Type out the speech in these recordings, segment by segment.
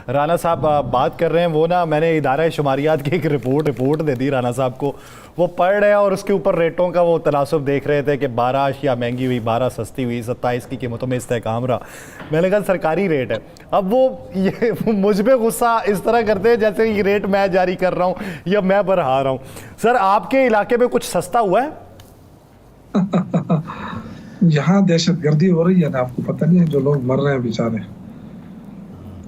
राना साहब बात कर रहे हैं वो ना, मैंने इदारा शुमारियात की एक रिपोर्ट दे दी राना साहब को, वो पढ़ रहे हैं और उसके ऊपर रेटों का वो तनासुब देख रहे थे कि 12 अशिया महंगी हुई, 12 सस्ती हुई, 27 की कीमतों में इस्तेहकाम रहा। मैंने कहा सरकारी रेट है। अब वो ये मुझ पे गुस्सा इस तरह करते हैं जैसे ये रेट मैं जारी कर रहा हूँ या मैं बढ़ा रहा हूँ। सर आपके इलाके में कुछ सस्ता हुआ है? यहाँ दहशतगर्दी हो रही है ना, आपको पता नहीं है, जो लोग मर रहे हैं बेचारे,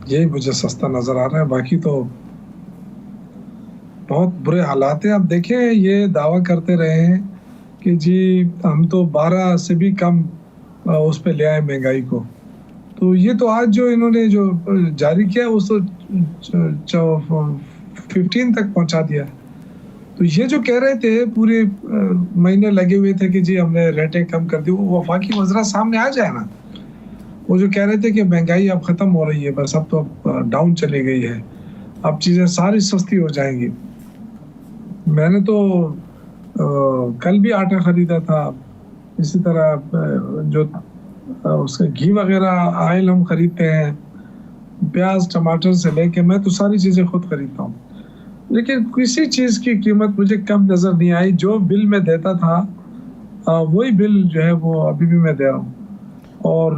यही मुझे सस्ता नजर आ रहा है। बाकी तो बहुत बुरे हालात हैं। आप देखें, ये दावा करते रहे हैं कि जी हम तो 12 से भी कम उस पे ले आए महंगाई को, तो ये तो आज जो इन्होंने जो जारी किया उस 15 तक पहुंचा दिया। तो ये जो कह रहे थे पूरे महीने लगे हुए थे कि जी हमने रेटें कम कर दी, वो वफाकी वज़रा सामने आ जाए ना। वो जो कह रहे थे कि महंगाई अब ख़त्म हो रही है, बस अब तो डाउन चली गई है, अब चीज़ें सारी सस्ती हो जाएंगी। मैंने तो कल भी आटा ख़रीदा था, इसी तरह जो उसके घी वगैरह ऑयल हम ख़रीदते हैं, प्याज टमाटर से लेके, मैं तो सारी चीज़ें खुद ख़रीदता हूँ। लेकिन किसी चीज़ की कीमत मुझे कम नज़र नहीं आई। जो बिल मैं देता था वही बिल जो है वो अभी भी मैं दे रहा हूँ। और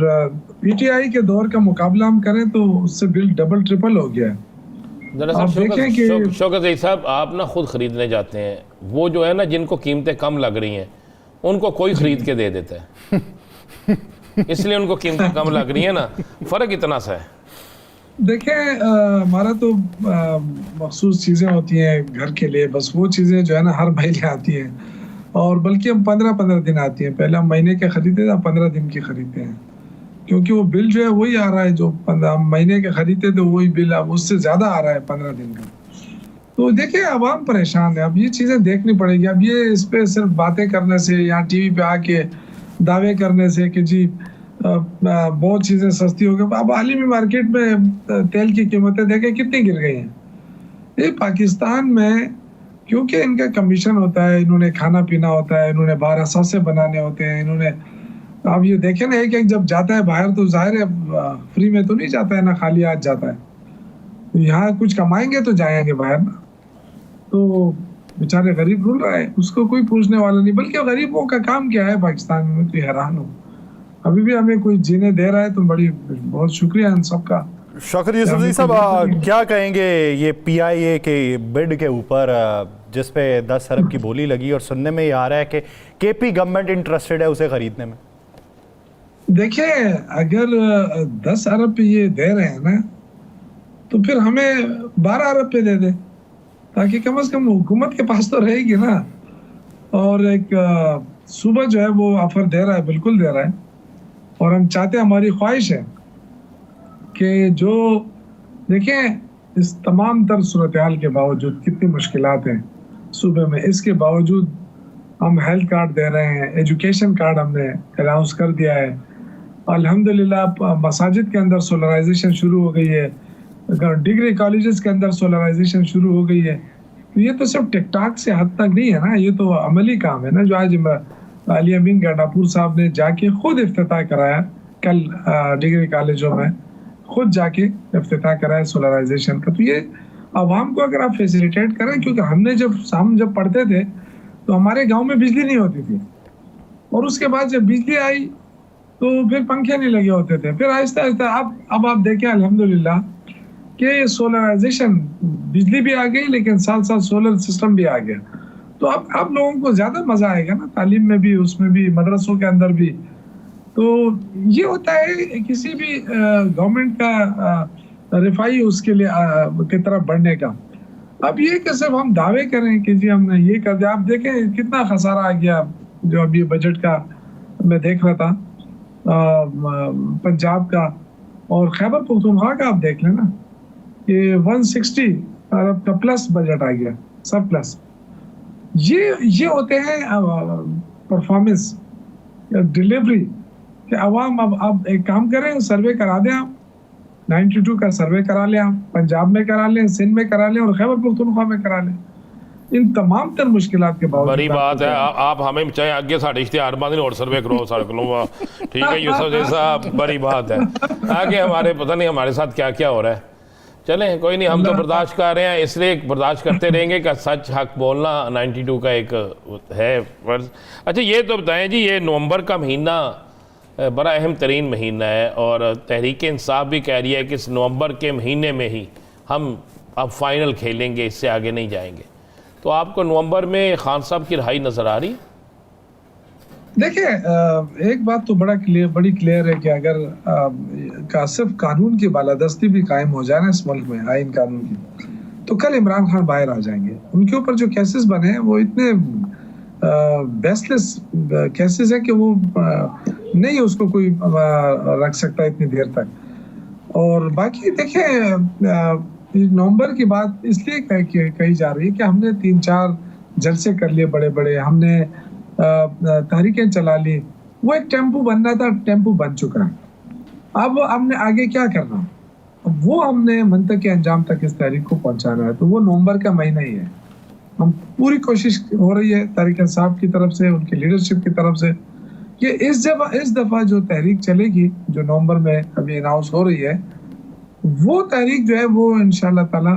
पीटीआई के दौर का मुकाबला हम करें तो उससे बिल डबल ट्रिपल हो गया है। जरा शौकत अली साहब, आप ना खुद खरीदने जाते हैं, वो जो है ना जिनको कीमतें कम लग रही हैं उनको कोई खरीद के दे देता है इसलिए उनको कीमतें कम लग रही हैं ना, फ़र्क इतना सा है। देखें, हमारा तो मखसूस चीज़ें होती हैं घर के लिए, बस वो चीज़ें जो है ना हर महीने आती हैं, और बल्कि हम 15-15 दिन आती हैं। पहले हम महीने के खरीदते थे, 15 दिन की खरीदते हैं, क्योंकि वो बिल जो है वही आ रहा है जो 15 महीने के खरीदते थे, वही बिल अब उससे ज़्यादा आ रहा है 15 दिन का। तो देखिए आवाम परेशान है, अब ये चीज़ें देखनी पड़ेगी। अब ये इस पर सिर्फ बातें करने से या टीवी पे आके दावे करने से कि जी बहुत चीज़ें सस्ती हो गई, अब आलमी मार्केट में तेल की कीमतें देखें कितनी गिर गई हैं। ये पाकिस्तान में क्योंकि इनका कमीशन होता है, इन्होंने खाना पीना होता है, इन्होंने 12 सौसे बनाने होते हैं, इन्होंने अब ये देखें ना, एक जब जाता है बाहर तो जाहिर है फ्री में तो नहीं जाता है ना, खाली हाथ जाता है। तो यहाँ कुछ कमाएंगे तो जाएंगे बाहर ना, तो बेचारे गरीब रुल रहा है, उसको कोई पूछने वाला नहीं। बल्कि गरीबों का काम क्या है पाकिस्तान में, तो हैरान हूँ। अभी भी हमें कोई जीने दे रहा है तो बहुत शुक्रिया इन सबका। शौकत यूसुफज़ई साहब क्या कहेंगे ये PIA के बिड के ऊपर, जिस पे 10 अरब की बोली लगी और सुनने में ये आ रहा है कि KP गवर्नमेंट इंटरेस्टेड है उसे खरीदने में? देखिए, अगर 10 अरब पे ये दे रहे हैं ना, तो फिर हमें 12 अरब पे दे दे, ताकि कम से कम हुकूमत के पास तो रहेगी ना। और एक सूबा जो है वो ऑफर दे रहा है, बिल्कुल दे रहा है, और हम चाहते हैं, हमारी ख्वाहिश है कि जो देखें इस तमाम तर सूरत हाल के बावजूद कितनी मुश्किलात हैं सूबे में, इसके बावजूद हम हेल्थ कार्ड दे रहे हैं, एजुकेशन कार्ड हमने अनाउंस कर दिया है। अल्हम्दुलिल्लाह मसाजिद के अंदर सोलराइजेशन शुरू हो गई है, डिग्री कॉलेजेस के अंदर सोलराइजेशन शुरू हो गई है। तो ये तो सिर्फ टिकटॉक से हद तक नहीं है ना, ये तो अमली काम है ना, जो आज अली अमीन गंडापुर साहब ने जाके खुद इफ्तिताह कराया, कल डिग्री कॉलेजों में खुद जाके इफ्तिताह कराया सोलराइजेशन का। तो ये आवाम को अगर आप फैसिलिटेट करें, क्योंकि हम जब पढ़ते थे तो हमारे गांव में बिजली नहीं होती थी, और उसके बाद जब बिजली आई तो फिर पंखे नहीं लगे होते थे, फिर आहिस्ता आहिस्ता अब आप देखें अल्हम्दुलिल्लाह कि सोलराइजेशन, बिजली भी आ गई लेकिन साथ साथ सोलर सिस्टम भी आ गया। तो अब लोगों को ज़्यादा मज़ा आएगा ना, तालीम में भी, उसमें भी, मदरसों के अंदर भी। तो ये होता है किसी भी गवर्नमेंट का रिफाई उसके लिए की तरफ बढ़ने का। अब ये कि सिर्फ हम दावे करें कि जी हमने ये कर दिया, आप देखें कितना खसारा आ गया। जो अभी बजट का मैं देख रहा था, पंजाब का और खैबर पख्तूनख्वा का आप देख लेना, ये 160 अरब का प्लस बजट आ गया, सब प्लस। ये होते हैं परफॉर्मेंस, डिलीवरी कि अवाम अब एक काम करें, सर्वे करा दें आप, 92 का सर्वे करा लें आप, पंजाब में करा लें, सिंध में करा लें और खैबर पख्तूनख्वा में करा लें। इन तमाम तर मुश्किलात के बावजूद बड़ी बात है, आप हमें चाहे आगे साढ़े इश्तिहार बांध और सर्वे करो सारे को, ठीक है यूसुफ साहब, बड़ी बात है। आगे हमारे पता नहीं हमारे साथ क्या क्या हो रहा है। चलें, कोई नहीं, हम तो बर्दाश्त कर रहे हैं, इसलिए बर्दाश्त करते रहेंगे कि सच हक बोलना 92 का एक है फर्ज। अच्छा ये तो बताएं जी, ये नवंबर का महीना बड़ा अहम तरीन महीना है और तहरीक इंसाफ भी कह रही है कि इस नवंबर के महीने में ही हम अब फाइनल खेलेंगे, इससे आगे नहीं जाएंगे। तो आपको नवंबर में खान साहब की रिहाई नज़र आ रही? देखिए, एक बात तो बड़ी क्लियर है कि अगर सिर्फ कानून की बालादस्ती भी कायम हो जाए ना इस मुल्क में, आइन कानून की, तो कल इमरान खान बाहर आ जाएंगे। उनके ऊपर जो केसेस बने हैं वो इतने बेसलेस केसेस है कि वो नहीं उसको कोई रख सकता इतनी देर तक। और बाकी देखिए, नवंबर की बात इसलिए कही जा रही है कि हमने 3-4 जलसे कर लिए बड़े बड़े, हमने तहरीकें चला ली, वो एक टेम्पो बनना था, टेम्पो बन चुका है। अब हमने आगे क्या करना, वो हमने मंतक के अंजाम तक इस तहरीक को पहुंचाना है। तो वो नवंबर का महीना ही है। हम पूरी कोशिश हो रही है तहरीक इंसाफ की तरफ से, उनकी लीडरशिप की तरफ से, कि इस दफा जो तहरीक चलेगी, जो नवंबर में अभी अनाउंस हो रही है, वो तहरीक जो है वो इंशाल्लाह ताला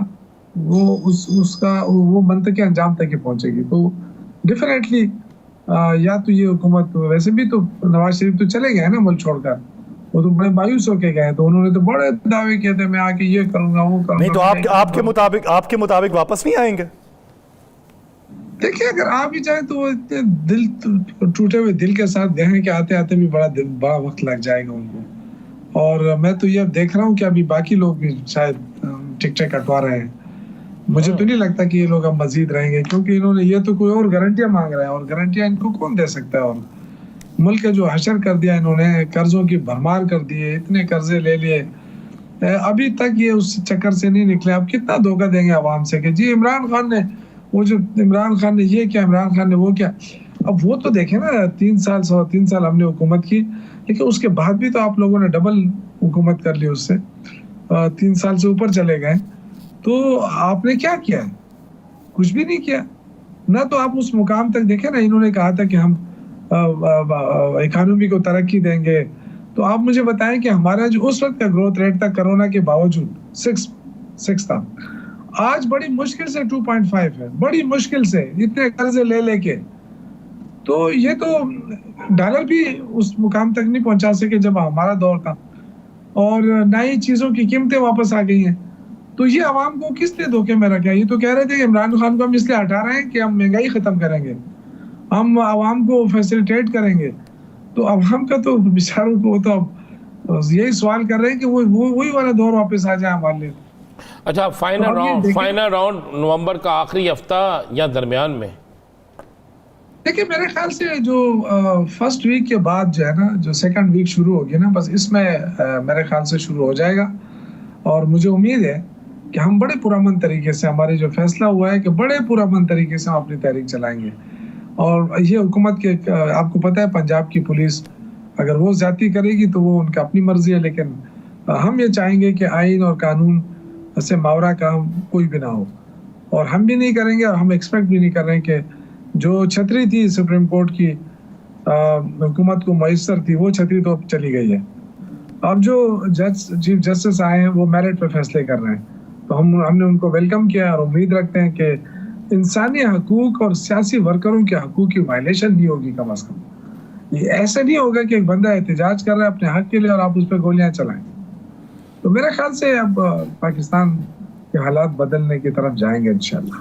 वो मंतक के अंजाम तक ही पहुंचेगी। तो डेफिनेटली या तो ये हुकूमत, वैसे भी तो नवाज शरीफ तो चले गए ना मुल्क छोड़कर, वो तो बड़े मायूस होके गए, तो उन्होंने तो बड़े दावे किए थे मैं आके ये करूंगा वो करूंगा। नहीं तो आपके मुताबिक वापस नहीं आएंगे? देखिए, अगर आ भी जाए तो वो इतने दिल टूटे हुए दिल के साथ गए कि आते आते भी बड़ा वक्त लग जाएगा उनको। और मैं तो ये देख रहा हूँ कि अभी बाकी लोग भी शायद टिकटें कटवा रहे हैं। मुझे तो नहीं लगता कि ये लोग अब मजीद रहेंगे, क्योंकि इन्होंने ये तो कोई और गारंटियां मांग रहे हैं, और गारंटियां इनको कौन दे सकता है। और मुल्क का जो हशर कर दिया इन्होंने, कर्जों की भरमार कर दिए, इतने कर्जे ले लिए, अभी तक ये उस चक्कर से नहीं निकले। अब कितना धोखा देंगे आवाम से कि जी इमरान खान ने ये किया, इमरान खान ने वो किया। अब वो तो देखे ना, 3 साल हमने हुकूमत की, लेकिन उसके बाद भी तो आप लोगों ने डबल हुकूमत कर ली उससे, 3 साल से ऊपर चले गए। तो आपने क्या किया है? कुछ भी नहीं किया ना। तो आप उस मुकाम तक देखें ना, इन्होंने कहा था कि हम इकोनॉमी को तरक्की देंगे। तो आप मुझे बताएं कि हमारा जो उस वक्त का ग्रोथ रेट था कोरोना के बावजूद 6 था, आज बड़ी मुश्किल से 2.5 है, बड़ी मुश्किल से, इतने कर्जे ले लेके। तो ये तो डॉलर भी उस मुकाम तक नहीं पहुंचा सके जब हमारा दौर था, और ना ही चीजों की कीमतें वापस आ गई हैं। तो ये आवाम को किस लिए धोखे में रखा? ये तो कह रहे थे कि इमरान खान को हम इसलिए हटा रहे हैं कि हम महंगाई खत्म करेंगे, हम आवाम को फैसिलिटेट करेंगे। तो आवाम का तो बेचारों को तो अब यही सवाल कर रहे हैं कि वो वही वाला दौर वापस आ जाए हमारे लिए। अच्छा, फाइनल राउंड नवंबर का आखिरी हफ्ता या दरमियान में? देखिए, मेरे ख्याल से जो फर्स्ट वीक के बाद जो है ना, जो सेकंड वीक शुरू होगी ना, बस इसमें मेरे ख्याल से शुरू हो जाएगा। और मुझे उम्मीद है कि हम बड़े पुरअमन तरीके से, हमारे जो फैसला हुआ है कि बड़े पुरअमन तरीके से हम अपनी तहरीक चलाएंगे। और ये हुकूमत के, आपको पता है पंजाब की पुलिस अगर वो ज्यादती करेगी तो वो उनका अपनी मर्जी है, लेकिन हम ये चाहेंगे कि आइन और कानून से मावरा काम कोई भी ना हो, और हम भी नहीं करेंगे, और हम एक्सपेक्ट भी नहीं कर रहे हैं कि जो छतरी थी सुप्रीम कोर्ट की हुकूमत को मैसर थी, वो छतरी तो चली गई है। अब जो चीफ जस्टिस आए हैं वो मेरिट पे फैसले कर रहे हैं, तो हमने उनको वेलकम किया और उम्मीद रखते हैं कि इंसानी हकूक और सियासी वर्करों के हकूक की वायलेशन नहीं होगी कम अज कम। ये ऐसा नहीं होगा कि एक बंदा एहतजाज कर रहा है अपने हक के लिए और आप उस पर गोलियां चलाएं। तो मेरे ख्याल से अब पाकिस्तान के हालात बदलने की तरफ जाएंगे इंशाल्लाह।